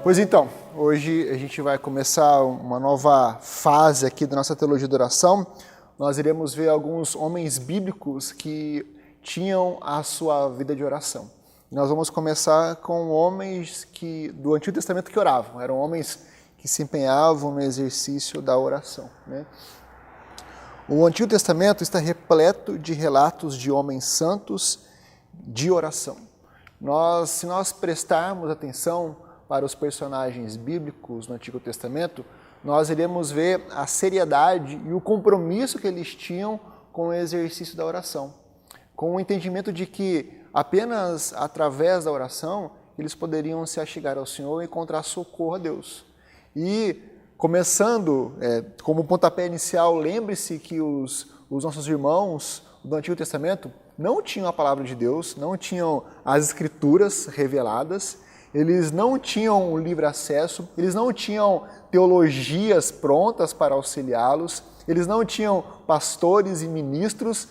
Pois então, hoje a gente vai começar uma nova fase aqui da nossa teologia da oração. Nós iremos ver alguns homens bíblicos que tinham a sua vida de oração. Nós vamos começar com homens do Antigo Testamento que oravam. Eram homens que se empenhavam no exercício da oração, né? O Antigo Testamento está repleto de relatos de homens santos de oração. Se nós prestarmos atenção para os personagens bíblicos no Antigo Testamento, nós iremos ver a seriedade e o compromisso que eles tinham com o exercício da oração, com o entendimento de que apenas através da oração eles poderiam se achegar ao Senhor e encontrar socorro a Deus. E começando, como pontapé inicial, lembre-se que os nossos irmãos do Antigo Testamento não tinham a palavra de Deus, não tinham as Escrituras reveladas, eles não tinham o livre acesso, eles não tinham teologias prontas para auxiliá-los, eles não tinham pastores e ministros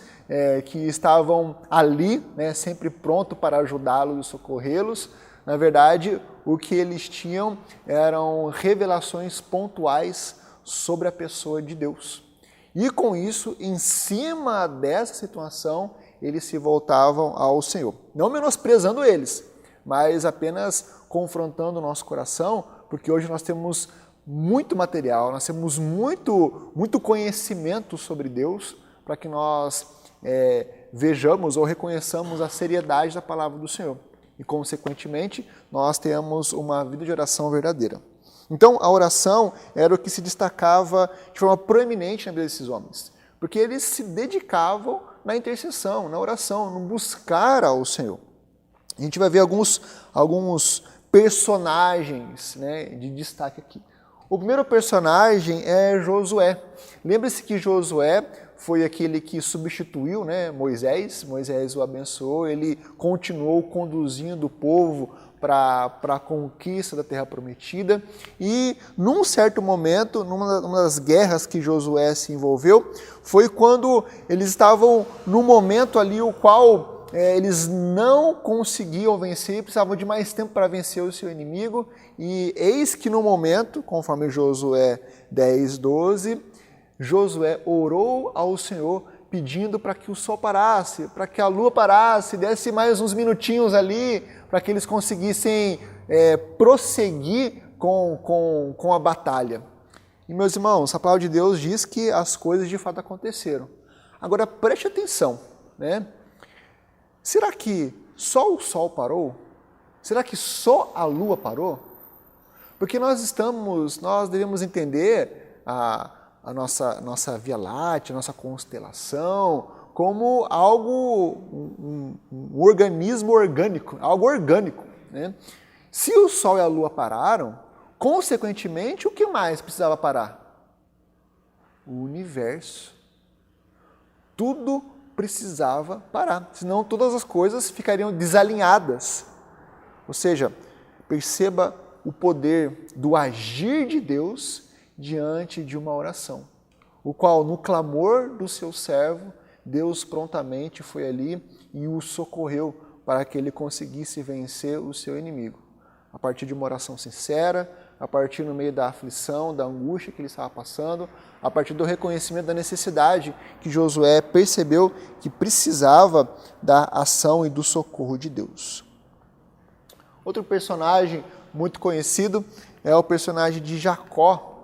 que estavam ali, sempre pronto para ajudá-los e socorrê-los. Na verdade, o que eles tinham eram revelações pontuais sobre a pessoa de Deus. E com isso, em cima dessa situação, eles se voltavam ao Senhor. Não menosprezando eles, mas apenas confrontando o nosso coração, porque hoje nós temos muito material, nós temos muito conhecimento sobre Deus, para que nós vejamos ou reconheçamos a seriedade da palavra do Senhor. E, consequentemente, nós temos uma vida de oração verdadeira. Então, a oração era o que se destacava de forma proeminente na vida desses homens, porque eles se dedicavam na intercessão, na oração, no buscar ao Senhor. A gente vai ver alguns personagens, de destaque aqui. O primeiro personagem é Josué. Lembre-se que Josué foi aquele que substituiu Moisés. Moisés o abençoou, ele continuou conduzindo o povo para a conquista da Terra Prometida. E, num certo momento, numa das guerras que Josué se envolveu, foi quando eles estavam num momento ali o qual eles não conseguiam vencer, precisavam de mais tempo para vencer o seu inimigo. E eis que no momento, conforme Josué 10:12, Josué orou ao Senhor pedindo para que o sol parasse, para que a lua parasse, desse mais uns minutinhos ali, para que eles conseguissem prosseguir com a batalha. E, meus irmãos, a palavra de Deus diz que as coisas de fato aconteceram. Agora, preste atenção, Será que só o sol parou? Será que só a lua parou? Porque nós devemos entender a nossa Via Láctea, a nossa constelação, como algo, um organismo orgânico, algo orgânico. Se o Sol e a Lua pararam, consequentemente, o que mais precisava parar? O universo. Tudo precisava parar, senão todas as coisas ficariam desalinhadas. Ou seja, perceba o poder do agir de Deus diante de uma oração, o qual, no clamor do seu servo, Deus prontamente foi ali e o socorreu para que ele conseguisse vencer o seu inimigo. A partir de uma oração sincera, a partir no meio da aflição, da angústia que ele estava passando, a partir do reconhecimento da necessidade que Josué percebeu que precisava da ação e do socorro de Deus. Outro personagem muito conhecido é o personagem de Jacó.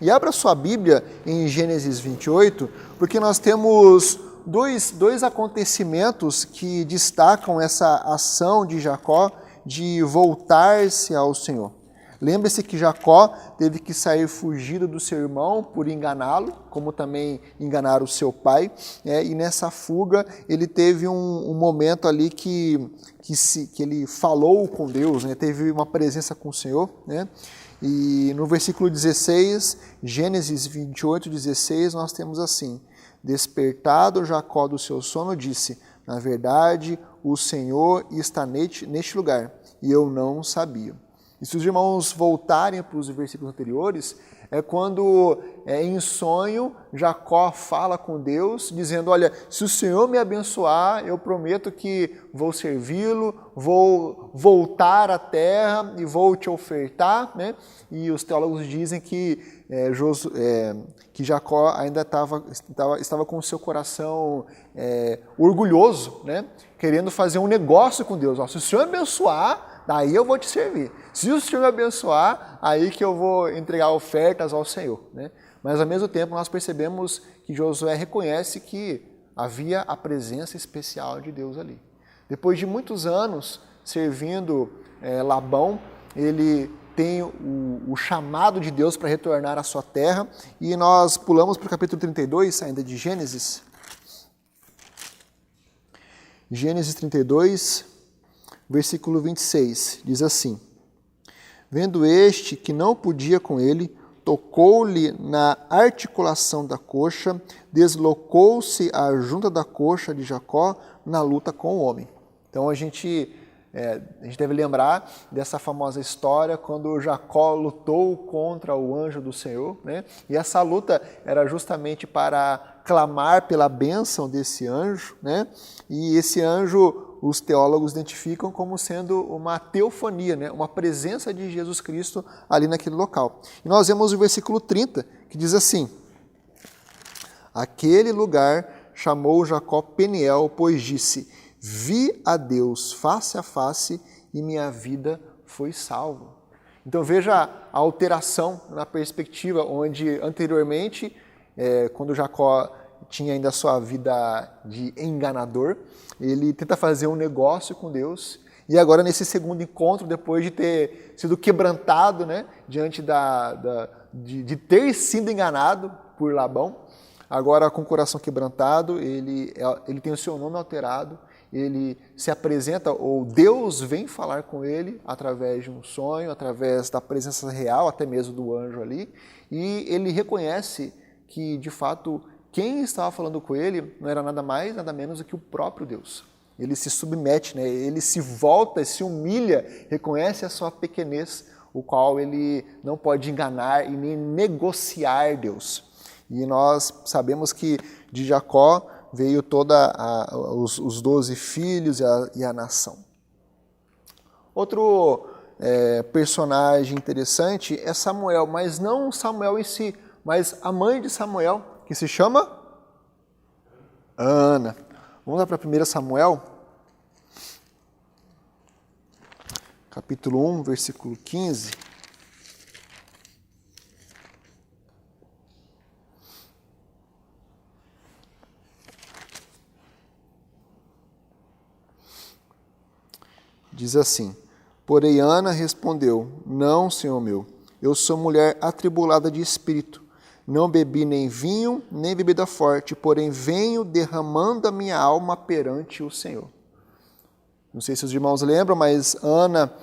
E abra sua Bíblia em Gênesis 28, porque nós temos dois acontecimentos que destacam essa ação de Jacó de voltar-se ao Senhor. Lembre-se que Jacó teve que sair fugido do seu irmão por enganá-lo, como também enganar o seu pai, e nessa fuga ele teve um momento ali que ele falou com Deus, teve uma presença com o Senhor. E no versículo 16, Gênesis 28, 16, nós temos assim: despertado Jacó do seu sono, disse: na verdade, o Senhor está neste lugar, e eu não sabia. E se os irmãos voltarem para os versículos anteriores, é quando, em sonho, Jacó fala com Deus, dizendo, olha, se o Senhor me abençoar, eu prometo que vou servi-lo, vou voltar à terra e vou te ofertar, né? E os teólogos dizem que Jacó ainda estava com o seu coração orgulhoso, né? Querendo fazer um negócio com Deus. Ó, se o Senhor abençoar, daí eu vou te servir. Se o Senhor me abençoar, aí que eu vou entregar ofertas ao Senhor, né? Mas ao mesmo tempo nós percebemos que Josué reconhece que havia a presença especial de Deus ali. Depois de muitos anos servindo Labão, ele tem o chamado de Deus para retornar à sua terra, e nós pulamos para o capítulo 32, ainda de Gênesis. Gênesis 32, versículo 26, diz assim: Vendo este que não podia com ele, tocou-lhe na articulação da coxa, deslocou-se a junta da coxa de Jacó na luta com o homem. Então a gente deve lembrar dessa famosa história quando Jacó lutou contra o anjo do Senhor, né? E essa luta era justamente para clamar pela bênção desse anjo, né? E esse anjo, os teólogos identificam como sendo uma teofania, né? Uma presença de Jesus Cristo ali naquele local. E nós vemos o versículo 30, que diz assim: Aquele lugar chamou Jacó Peniel, pois disse: Vi a Deus face a face e minha vida foi salva. Então veja a alteração na perspectiva, onde anteriormente, quando Jacó tinha ainda a sua vida de enganador, ele tenta fazer um negócio com Deus, e agora nesse segundo encontro, depois de ter sido quebrantado, né, diante de ter sido enganado por Labão, agora com o coração quebrantado, ele tem o seu nome alterado, ele se apresenta, ou Deus vem falar com ele através de um sonho, através da presença real, até mesmo do anjo ali, e ele reconhece que, de fato, quem estava falando com ele não era nada mais, nada menos do que o próprio Deus. Ele se submete, né? Ele se volta, se humilha, reconhece a sua pequenez, o qual ele não pode enganar e nem negociar Deus. E nós sabemos que de Jacó veio os 12 filhos e a nação. Outro personagem interessante é Samuel, mas não Samuel em si, mas a mãe de Samuel, que se chama Ana. Vamos lá para 1 Samuel, capítulo 1, versículo 15. Diz assim: Porém Ana respondeu: Não, senhor meu, eu sou mulher atribulada de espírito. Não bebi nem vinho, nem bebida forte, porém venho derramando a minha alma perante o Senhor. Não sei se os irmãos lembram, mas Ana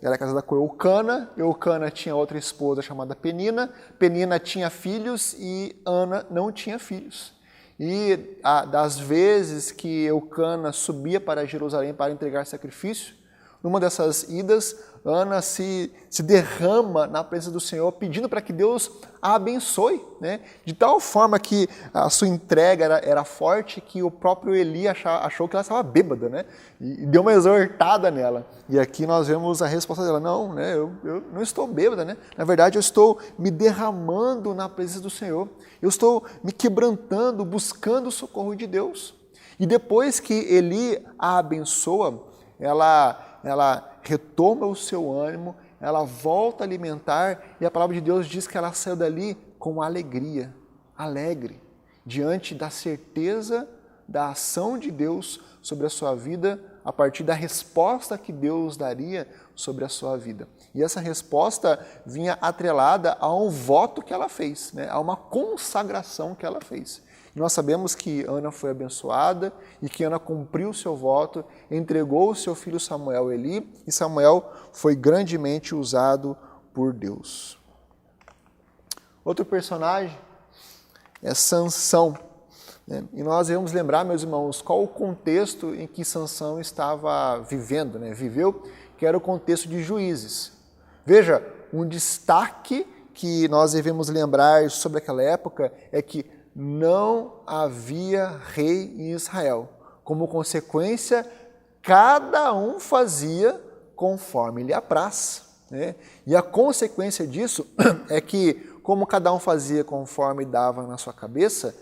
era casada com Eucana. Eucana tinha outra esposa chamada Penina. Penina tinha filhos e Ana não tinha filhos. E das vezes que Eucana subia para Jerusalém para entregar sacrifício, numa dessas idas, Ana se derrama na presença do Senhor, pedindo para que Deus a abençoe, né? De tal forma que a sua entrega era forte que o próprio Eli achou que ela estava bêbada, né? E deu uma exortada nela. E aqui nós vemos a resposta dela: não, né? Eu não estou bêbada, né? Na verdade, eu estou me derramando na presença do Senhor. Eu estou me quebrantando, buscando o socorro de Deus. E depois que Eli a abençoa, ela retoma o seu ânimo, ela volta a alimentar, e a palavra de Deus diz que ela saiu dali com alegria, alegre, diante da certeza da ação de Deus sobre a sua vida, a partir da resposta que Deus daria sobre a sua vida. E essa resposta vinha atrelada a um voto que ela fez, né? A uma consagração que ela fez. E nós sabemos que Ana foi abençoada e que Ana cumpriu o seu voto, entregou o seu filho Samuel a Eli, e Samuel foi grandemente usado por Deus. Outro personagem é Sansão. E nós devemos lembrar, meus irmãos, qual o contexto em que Sansão estava vivendo, né? Viveu que era o contexto de Juízes. Veja, um destaque que nós devemos lembrar sobre aquela época é que não havia rei em Israel. Como consequência, cada um fazia conforme lhe apraz, né? E a consequência disso é que, como cada um fazia conforme dava na sua cabeça,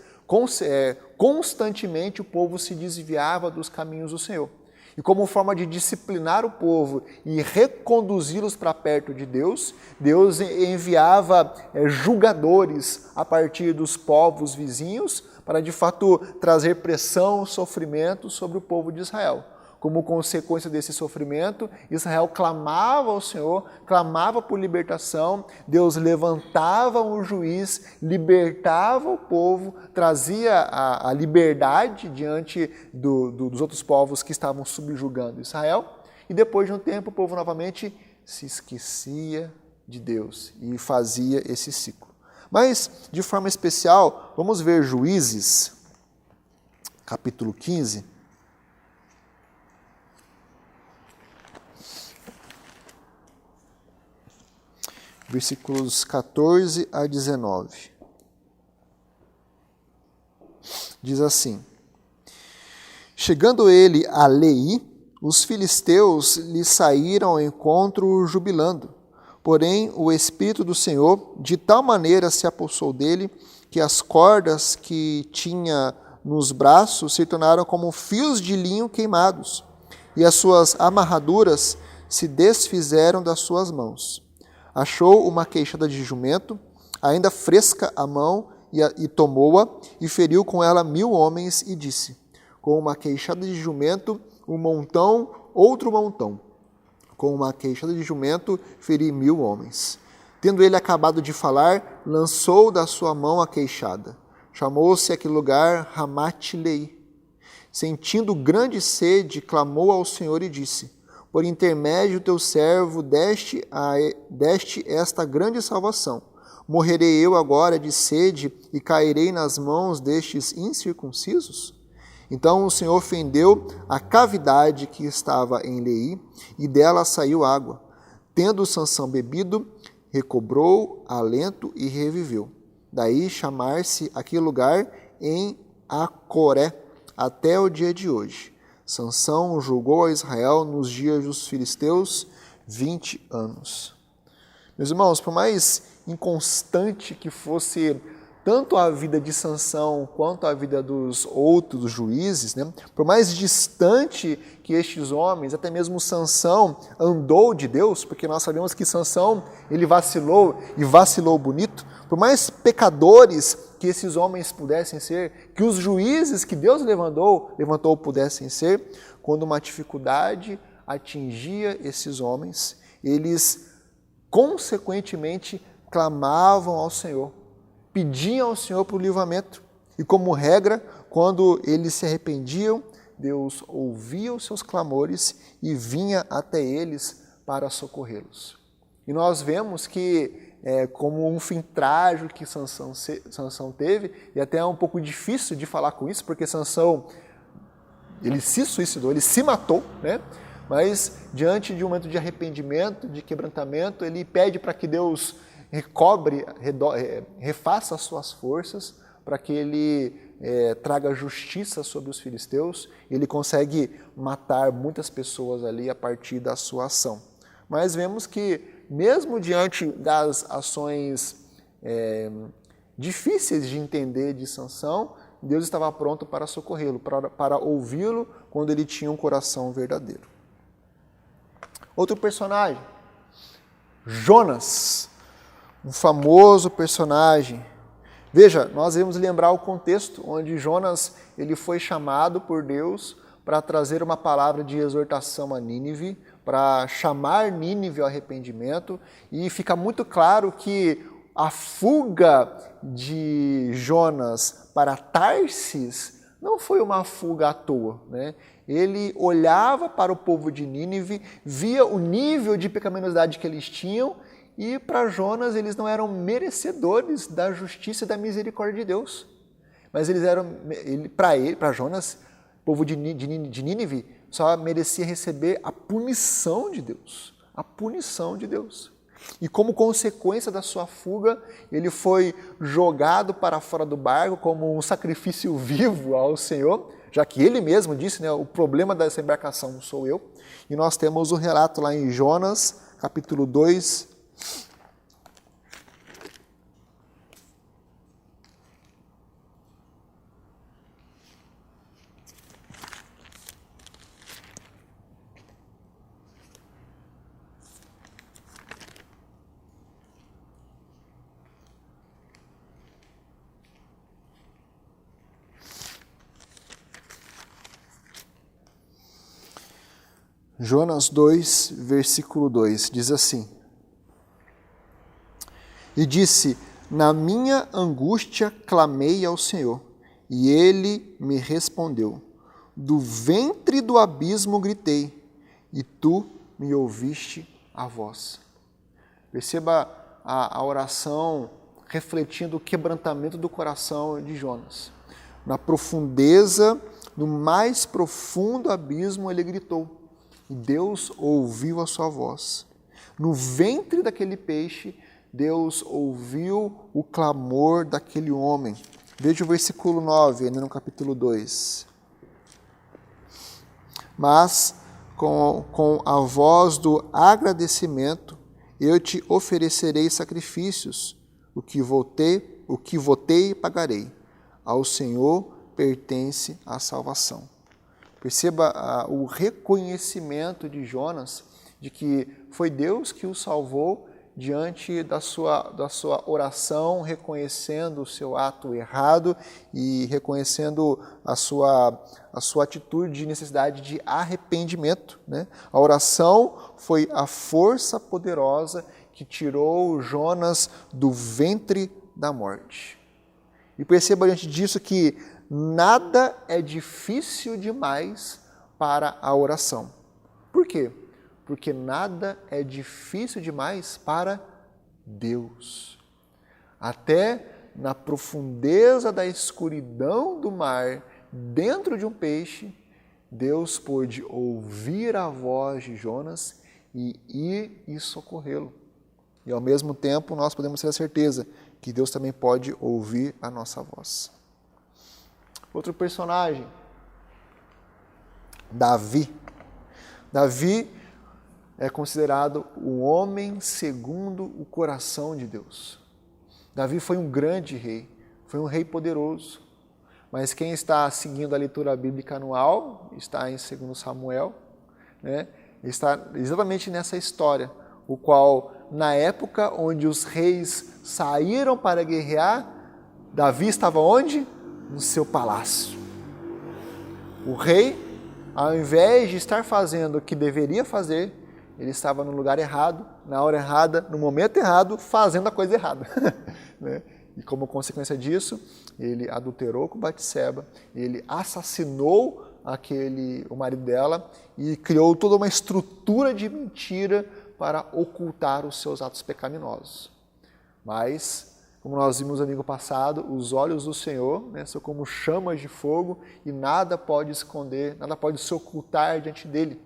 constantemente o povo se desviava dos caminhos do Senhor. E como forma de disciplinar o povo e reconduzi-los para perto de Deus, Deus enviava julgadores a partir dos povos vizinhos para, de fato, trazer pressão, sofrimento sobre o povo de Israel. Como consequência desse sofrimento, Israel clamava ao Senhor, clamava por libertação, Deus levantava um juiz, libertava o povo, trazia a liberdade diante dos outros povos que estavam subjugando Israel, e depois de um tempo o povo novamente se esquecia de Deus e fazia esse ciclo. Mas, de forma especial, vamos ver Juízes, capítulo 15, versículos 14 a 19. Diz assim: Chegando ele a Lei, os filisteus lhe saíram ao encontro jubilando. Porém, o Espírito do Senhor de tal maneira se apossou dele, que as cordas que tinha nos braços se tornaram como fios de linho queimados, e as suas amarraduras se desfizeram das suas mãos. Achou uma queixada de jumento, ainda fresca a mão, e tomou-a, e feriu com ela 1000 homens, e disse: Com uma queixada de jumento, um montão, outro montão. Com uma queixada de jumento, feri 1000 homens. Tendo ele acabado de falar, lançou da sua mão a queixada. Chamou-se aquele lugar Ramat-Lei. Sentindo grande sede, clamou ao Senhor e disse: Por intermédio do teu servo deste esta grande salvação. Morrerei eu agora de sede e cairei nas mãos destes incircuncisos? Então o Senhor fendeu a cavidade que estava em Lei, e dela saiu água. Tendo Sansão bebido, recobrou alento e reviveu. Daí chamar-se aquele lugar em Acoré, até o dia de hoje. Sansão julgou a Israel nos dias dos filisteus 20 anos. Meus irmãos, por mais inconstante que fosse tanto a vida de Sansão quanto a vida dos outros juízes, né? Por mais distante que estes homens, até mesmo Sansão, andou de Deus, porque nós sabemos que Sansão, ele vacilou, e vacilou bonito, por mais pecadores que esses homens pudessem ser, que os juízes que Deus levantou pudessem ser, quando uma dificuldade atingia esses homens, eles consequentemente clamavam ao Senhor, pediam ao Senhor por livramento, e como regra, quando eles se arrependiam, Deus ouvia os seus clamores e vinha até eles para socorrê-los. E nós vemos que, como um fim trágico que Sansão teve, e até é um pouco difícil de falar com isso, porque Sansão, ele se suicidou, ele se matou, né? Mas diante de um momento de arrependimento, de quebrantamento, ele pede para que Deus refaça as suas forças, para que ele traga justiça sobre os filisteus. Ele consegue matar muitas pessoas ali a partir da sua ação. Mas vemos que, mesmo diante das ações difíceis de entender de Sansão, Deus estava pronto para socorrê-lo, para ouvi-lo quando ele tinha um coração verdadeiro. Outro personagem, Jonas, um famoso personagem. Veja, nós devemos lembrar o contexto onde Jonas ele foi chamado por Deus para trazer uma palavra de exortação a Nínive, para chamar Nínive ao arrependimento, e fica muito claro que a fuga de Jonas para Tarsis não foi uma fuga à toa, né? Ele olhava para o povo de Nínive, via o nível de pecaminosidade que eles tinham, e para Jonas eles não eram merecedores da justiça e da misericórdia de Deus. Mas eles eram, para Jonas, o povo de Nínive, só merecia receber a punição de Deus. A punição de Deus. E como consequência da sua fuga, ele foi jogado para fora do barco como um sacrifício vivo ao Senhor, já que ele mesmo disse, né, o problema dessa embarcação sou eu. E nós temos o relato lá em Jonas, capítulo 2, Jonas 2, versículo 2, diz assim: E disse, na minha angústia clamei ao Senhor, e ele me respondeu. Do ventre do abismo gritei, e tu me ouviste a voz. Perceba a oração refletindo o quebrantamento do coração de Jonas. Na profundeza, no mais profundo abismo, ele gritou. E Deus ouviu a sua voz. No ventre daquele peixe, Deus ouviu o clamor daquele homem. Veja o versículo 9, ainda no capítulo 2. Mas, com a voz do agradecimento, eu te oferecerei sacrifícios. O que votei, pagarei. Ao Senhor pertence a salvação. Perceba o reconhecimento de Jonas de que foi Deus que o salvou diante da sua oração, reconhecendo o seu ato errado e reconhecendo a sua atitude de necessidade de arrependimento, né? A oração foi a força poderosa que tirou Jonas do ventre da morte. E perceba diante disso que nada é difícil demais para a oração. Por quê? Porque nada é difícil demais para Deus. Até na profundeza da escuridão do mar, dentro de um peixe, Deus pôde ouvir a voz de Jonas e ir e socorrê-lo. E ao mesmo tempo nós podemos ter a certeza que Deus também pode ouvir a nossa voz. Outro personagem, Davi. Davi é considerado o homem segundo o coração de Deus. Davi foi um grande rei, foi um rei poderoso. Mas quem está seguindo a leitura bíblica anual, está em 2 Samuel, né, está exatamente nessa história, o qual, na época onde os reis saíram para guerrear, Davi estava onde? No seu palácio. O rei, ao invés de estar fazendo o que deveria fazer, ele estava no lugar errado, na hora errada, no momento errado, fazendo a coisa errada. Né? E como consequência disso, ele adulterou com Batseba, ele assassinou o marido dela e criou toda uma estrutura de mentira para ocultar os seus atos pecaminosos. Mas, como nós vimos no domingo passado, os olhos do Senhor, né, são como chamas de fogo e nada pode esconder, nada pode se ocultar diante dele.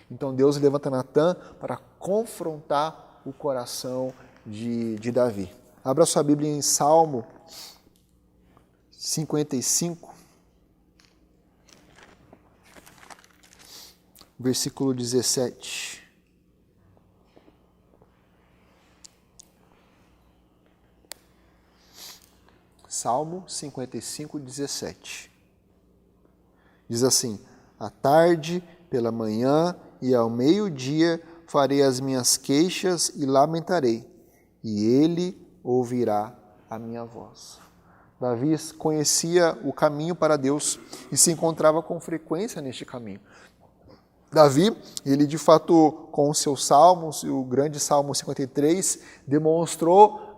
Então Deus levanta Natã para confrontar o coração de Davi. Abra sua Bíblia em Salmo 55, versículo 17. Salmo 55, 17. Diz assim: à tarde, pela manhã e ao meio-dia farei as minhas queixas e lamentarei, e ele ouvirá a minha voz. Davi conhecia o caminho para Deus e se encontrava com frequência neste caminho. Davi, ele de fato, com os seus salmos, o grande Salmo 53, demonstrou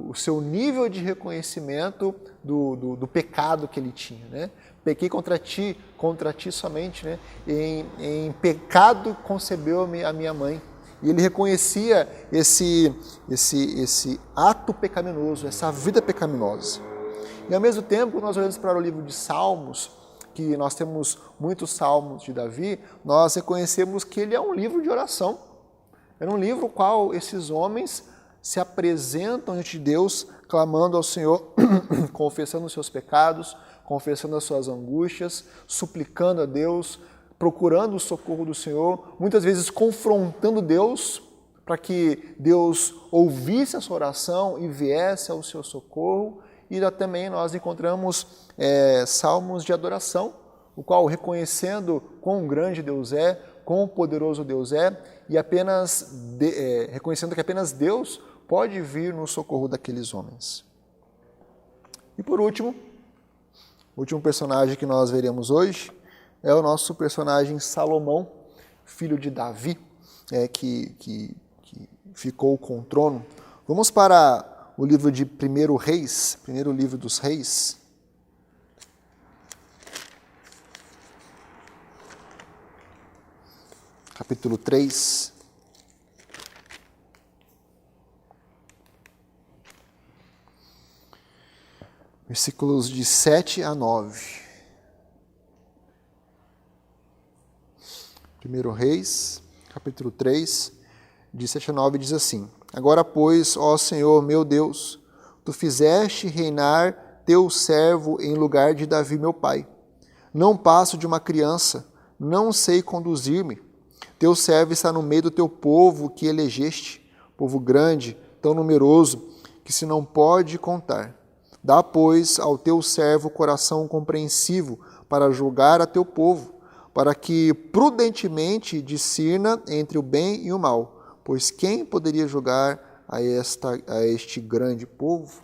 o seu nível de reconhecimento do pecado que ele tinha, né? Pequei contra ti somente, né? Em pecado concebeu a minha mãe. E ele reconhecia esse ato pecaminoso, essa vida pecaminosa. E ao mesmo tempo, nós olhamos para o livro de Salmos, que nós temos muitos salmos de Davi, nós reconhecemos que ele é um livro de oração. É um livro no qual esses homens se apresentam diante de Deus, clamando ao Senhor, confessando os seus pecados, confessando as suas angústias, suplicando a Deus, procurando o socorro do Senhor, muitas vezes confrontando Deus, para que Deus ouvisse a sua oração e viesse ao seu socorro. E também nós encontramos salmos de adoração, o qual reconhecendo quão grande Deus é, quão poderoso Deus é, e reconhecendo que apenas Deus pode vir no socorro daqueles homens. E por último, o último personagem que nós veremos hoje é o nosso personagem Salomão, filho de Davi, que ficou com o trono. Vamos para o livro de 1 Reis, primeiro livro dos Reis. Capítulo 3. Versículos de 7 a 9. 1 Reis, capítulo 3, de 7 a 9, diz assim: Agora, pois, ó Senhor meu Deus, tu fizeste reinar teu servo em lugar de Davi meu pai. Não passo de uma criança, não sei conduzir-me. Teu servo está no meio do teu povo que elegeste, povo grande, tão numeroso, que se não pode contar. Dá, pois, ao teu servo coração compreensivo para julgar a teu povo, para que prudentemente discirna entre o bem e o mal, pois quem poderia julgar a este grande povo?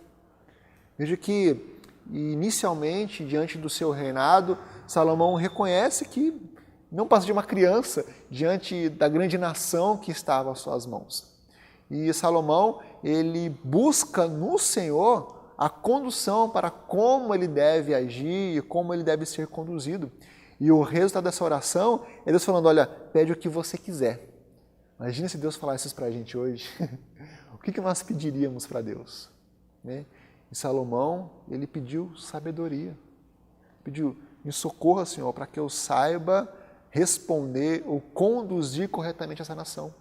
Veja que, inicialmente, diante do seu reinado, Salomão reconhece que não passa de uma criança diante da grande nação que estava às suas mãos. E Salomão, ele busca no Senhor a condução para como ele deve agir e como ele deve ser conduzido. E o resultado dessa oração é Deus falando, olha, pede o que você quiser. Imagina se Deus falasse isso para a gente hoje. O que nós pediríamos para Deus? Né? E Salomão, ele pediu sabedoria. Pediu, me socorra, Senhor, para que eu saiba responder ou conduzir corretamente essa nação.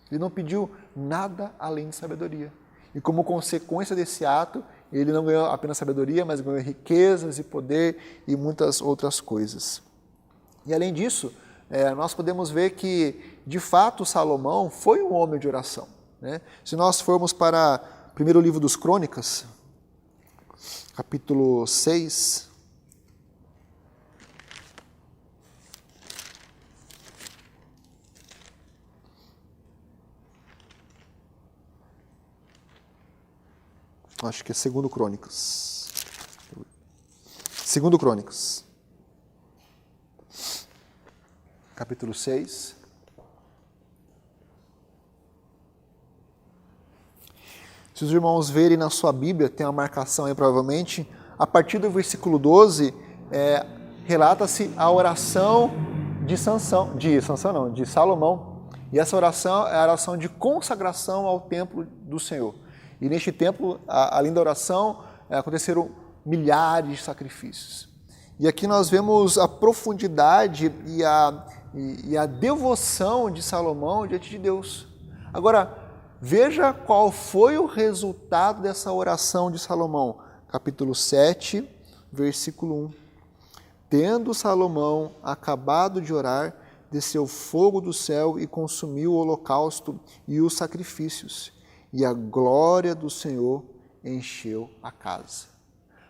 Ele não pediu nada além de sabedoria. E como consequência desse ato, ele não ganhou apenas sabedoria, mas ganhou riquezas e poder e muitas outras coisas. E além disso, nós podemos ver que, de fato, Salomão foi um homem de oração. Né? Se nós formos para o primeiro livro dos Crônicas, capítulo 6, acho que é segundo Crônicas. Segundo Crônicas. Capítulo 6. Se os irmãos verem na sua Bíblia, tem uma marcação aí provavelmente, a partir do versículo 12, relata-se a oração de Salomão. E essa oração é a oração de consagração ao templo do Senhor. E neste templo, além da oração, aconteceram milhares de sacrifícios. E aqui nós vemos a profundidade e a devoção de Salomão diante de Deus. Agora, veja qual foi o resultado dessa oração de Salomão. Capítulo 7, versículo 1. Tendo Salomão acabado de orar, desceu fogo do céu e consumiu o holocausto e os sacrifícios. E a glória do Senhor encheu a casa.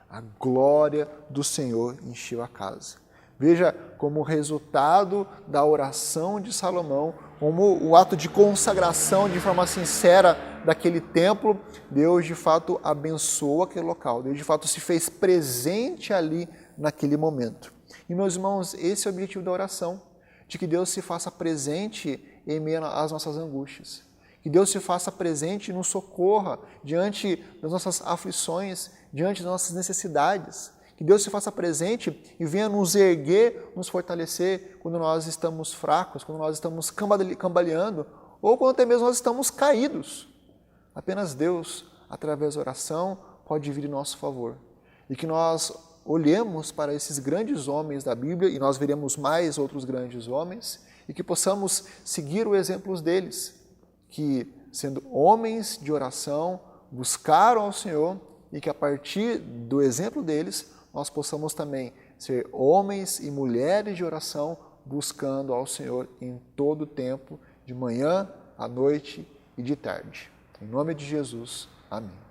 A glória do Senhor encheu a casa. Veja como resultado da oração de Salomão, como o ato de consagração de forma sincera daquele templo, Deus de fato abençoou aquele local, Deus de fato se fez presente ali naquele momento. E meus irmãos, esse é o objetivo da oração, de que Deus se faça presente em meio às nossas angústias. Que Deus se faça presente e nos socorra diante das nossas aflições, diante das nossas necessidades. Que Deus se faça presente e venha nos erguer, nos fortalecer quando nós estamos fracos, quando nós estamos cambaleando ou quando até mesmo nós estamos caídos. Apenas Deus, através da oração, pode vir em nosso favor. E que nós olhemos para esses grandes homens da Bíblia, e nós veremos mais outros grandes homens, e que possamos seguir o exemplo deles, que, sendo homens de oração, buscaram ao Senhor, e que a partir do exemplo deles, nós possamos também ser homens e mulheres de oração, buscando ao Senhor em todo o tempo, de manhã, à noite e de tarde. Em nome de Jesus, amém.